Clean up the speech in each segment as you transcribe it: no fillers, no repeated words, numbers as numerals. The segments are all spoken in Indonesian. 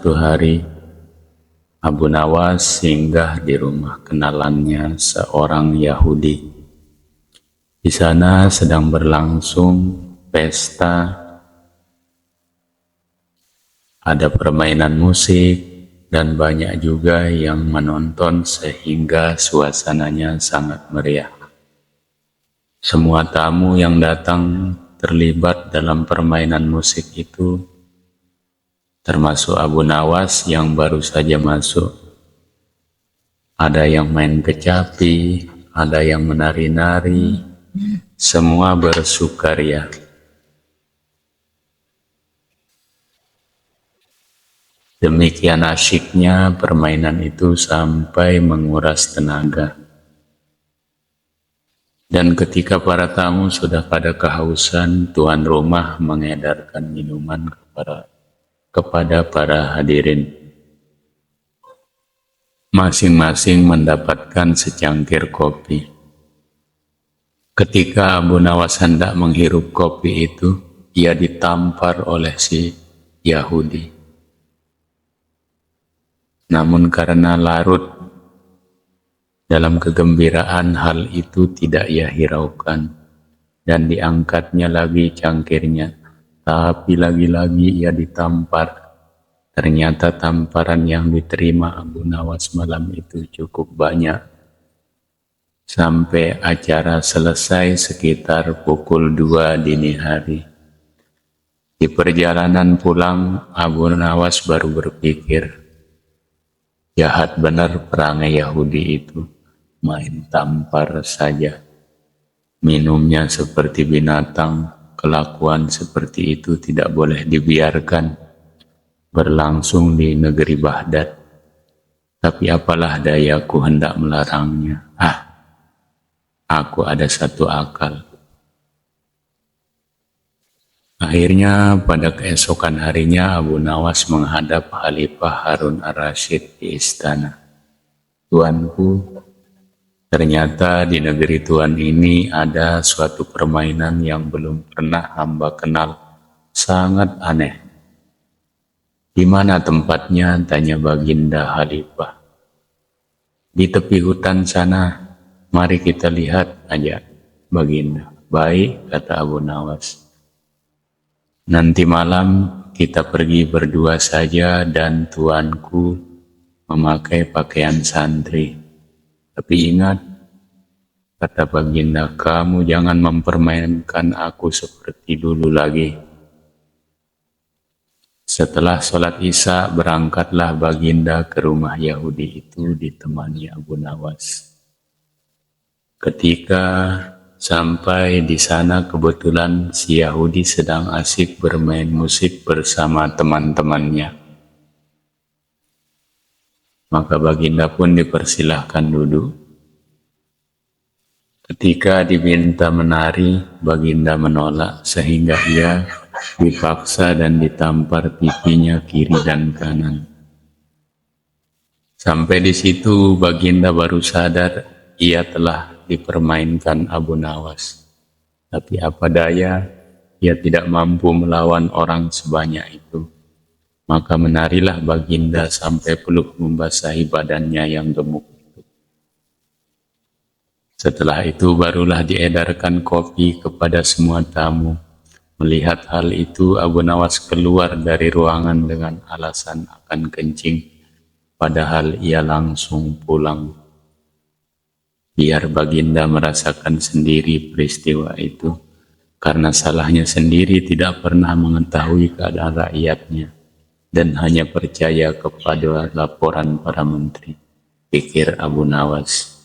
Suatu hari, Abu Nawas singgah di rumah kenalannya seorang Yahudi. Di sana sedang berlangsung pesta, ada permainan musik, dan banyak juga yang menonton sehingga suasananya sangat meriah. Semua tamu yang datang terlibat dalam permainan musik itu, termasuk Abu Nawas yang baru saja masuk. Ada yang main kecapi, ada yang menari-nari, semua bersukaria. Demikian asyiknya permainan itu sampai menguras tenaga. Dan ketika para tamu sudah pada kehausan, tuan rumah mengedarkan minuman kepada para hadirin. Masing-masing mendapatkan secangkir kopi. Ketika Abu Nawas hendak menghirup kopi itu, ia ditampar oleh si Yahudi. Namun karena larut dalam kegembiraan, hal itu tidak ia hiraukan dan diangkatnya lagi cangkirnya. Tapi lagi-lagi ia ditampar. Ternyata tamparan yang diterima Abu Nawas malam itu cukup banyak. Sampai acara selesai sekitar pukul 2 dini hari. Di perjalanan pulang, Abu Nawas baru berpikir, jahat benar perangai Yahudi itu. Main tampar saja, minumnya seperti binatang, kelakuan seperti itu tidak boleh dibiarkan berlangsung di negeri Baghdad. Tapi apalah dayaku hendak melarangnya. Aku ada satu akal. Akhirnya pada keesokan harinya Abu Nawas menghadap Khalifah Harun ar-Rasyid di istana. Tuanku, ternyata di negeri Tuan ini ada suatu permainan yang belum pernah hamba kenal, sangat aneh. Di mana tempatnya? Tanya Baginda Khalifah. Di tepi hutan sana, mari kita lihat aja, Baginda. Baik, kata Abu Nawas. Nanti malam kita pergi berdua saja dan tuanku memakai pakaian santri. Tapi ingat, kata Baginda, kamu jangan mempermainkan aku seperti dulu lagi. Setelah sholat Isya, berangkatlah Baginda ke rumah Yahudi itu ditemani Abu Nawas. Ketika sampai di sana, kebetulan si Yahudi sedang asik bermain musik bersama teman-temannya. Maka Baginda pun dipersilahkan duduk. Ketika diminta menari, Baginda menolak sehingga ia dipaksa dan ditampar pipinya kiri dan kanan. Sampai di situ Baginda baru sadar ia telah dipermainkan Abu Nawas. Tapi apa daya, ia tidak mampu melawan orang sebanyak itu. Maka menarilah Baginda sampai peluk membasahi badannya yang gemuk. Setelah itu barulah diedarkan kopi kepada semua tamu. Melihat hal itu, Abu Nawas keluar dari ruangan dengan alasan akan kencing, padahal ia langsung pulang. Biar Baginda merasakan sendiri peristiwa itu, karena salahnya sendiri tidak pernah mengetahui keadaan rakyatnya dan hanya percaya kepada laporan para menteri, pikir Abu Nawas.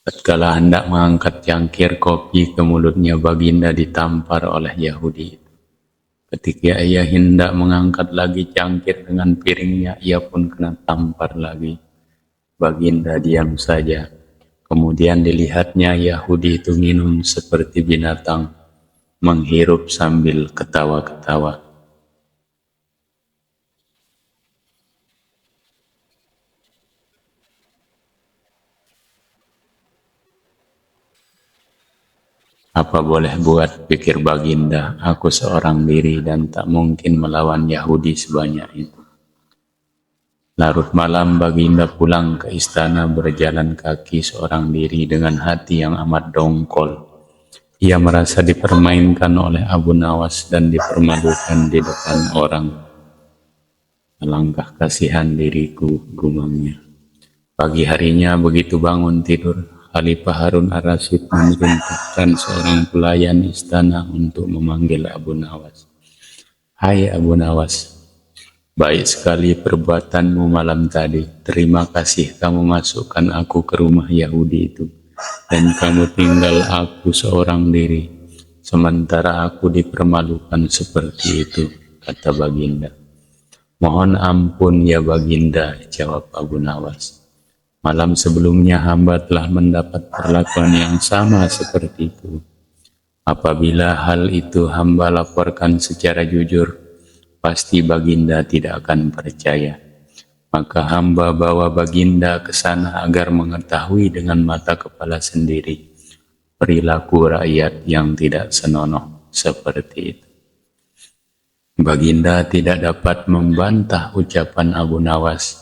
Tatkala hendak mengangkat cangkir kopi ke mulutnya, Baginda ditampar oleh Yahudi. Ketika ia hendak mengangkat lagi cangkir dengan piringnya, ia pun kena tampar lagi. Baginda diam saja. Kemudian dilihatnya Yahudi itu minum seperti binatang, menghirup sambil ketawa-ketawa. Apa boleh buat, pikir Baginda, aku seorang diri dan tak mungkin melawan Yahudi sebanyak itu. Larut malam Baginda pulang ke istana berjalan kaki seorang diri dengan hati yang amat dongkol. Ia merasa dipermainkan oleh Abu Nawas dan dipermalukan di depan orang. Alangkah kasihan diriku, gumamnya. Pagi harinya begitu bangun tidur, Khalifah Harun ar-Rasyid memerintahkan seorang pelayan istana untuk memanggil Abu Nawas. Hai Abu Nawas, baik sekali perbuatanmu malam tadi. Terima kasih kamu masukkan aku ke rumah Yahudi itu. Dan kamu tinggal aku seorang diri, sementara aku dipermalukan seperti itu, kata Baginda. Mohon ampun ya Baginda, jawab Abu Nawas. Malam sebelumnya hamba telah mendapat perlakuan yang sama seperti itu. Apabila hal itu hamba laporkan secara jujur, pasti Baginda tidak akan percaya. Maka hamba bawa Baginda ke sana agar mengetahui dengan mata kepala sendiri perilaku rakyat yang tidak senonoh seperti itu. Baginda tidak dapat membantah ucapan Abu Nawas,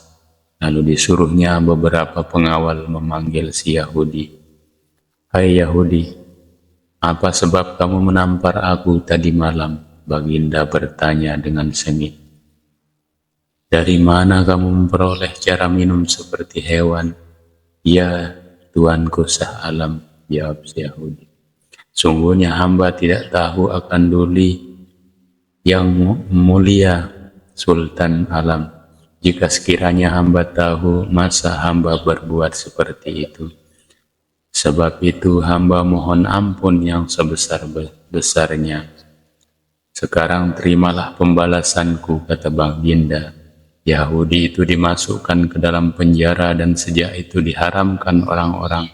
lalu disuruhnya beberapa pengawal memanggil si Yahudi. Hai Yahudi, apa sebab kamu menampar aku tadi malam? Baginda bertanya dengan sengit. Dari mana kamu memperoleh cara minum seperti hewan? Ya, Tuanku sah alam, jawab si Yahudi. Sungguhnya hamba tidak tahu akan duli yang mulia Sultan alam. Jika sekiranya hamba tahu, masa hamba berbuat seperti itu. Sebab itu hamba mohon ampun yang sebesar-besarnya. Sekarang terimalah pembalasanku, kata Baginda. Yahudi itu dimasukkan ke dalam penjara dan sejak itu diharamkan orang-orang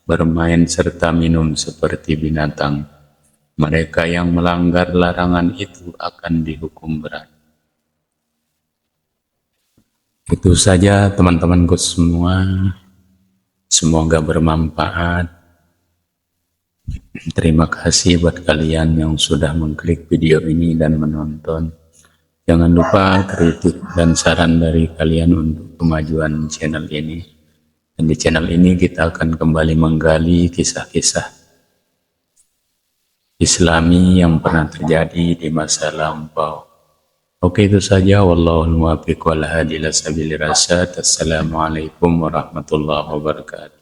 bermain serta minum seperti binatang. Mereka yang melanggar larangan itu akan dihukum berat. Itu saja teman-temanku semua. Semoga bermanfaat. Terima kasih buat kalian yang sudah mengklik video ini dan menonton. Jangan lupa kritik dan saran dari kalian untuk kemajuan channel ini. Dan di channel ini kita akan kembali menggali kisah-kisah Islami yang pernah terjadi di masa lampau. Oke, itu saja. Wallahul muwaffiq wal hadi ila sabilir rasyad. Assalamualaikum warahmatullahi wabarakatuh.